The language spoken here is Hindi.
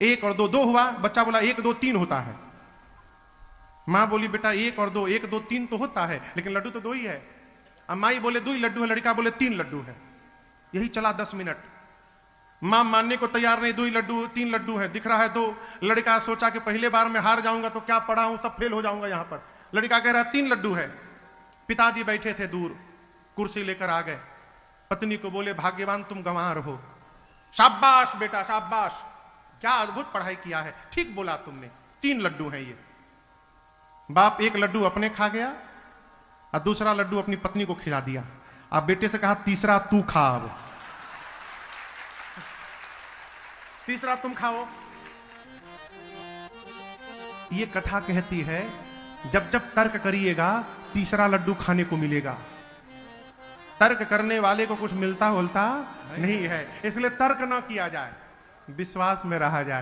एक और दो, दो हुआ। बच्चा बोला 1 2 3 होता है। माँ बोली बेटा 1 और 2, 1 2 3 तो होता है, लेकिन लड्डू तो 2 ही है। अब माई बोले 2 ही लड्डू है, लड़का बोले 3 लड्डू है। यही चला 10 मिनट। मां मानने को तैयार नहीं, 2 ही लड्डू 3 लड्डू है, दिख रहा है 2। लड़का सोचा कि पहले बार में हार जाऊंगा तो क्या पढ़ा हूं, सब फेल हो जाऊंगा यहां पर। लड़का कह रहा है 3 लड्डू है। पिताजी बैठे थे दूर, कुर्सी लेकर आ गए। पत्नी को बोले भाग्यवान तुम गंवार हो। शाबाश बेटा शाबाश, क्या अद्भुत पढ़ाई किया है, ठीक बोला तुमने, 3 लड्डू हैं ये। बाप 1 लड्डू अपने खा गया और दूसरा लड्डू अपनी पत्नी को खिला दिया। अब बेटे से कहा तीसरा तू खा, अब तीसरा तुम खाओ। ये कथा कहती है जब जब तर्क करिएगा तीसरा लड्डू खाने को मिलेगा। तर्क करने वाले को कुछ मिलता बोलता नहीं है, इसलिए तर्क ना किया जाए, विश्वास में रहा जाए।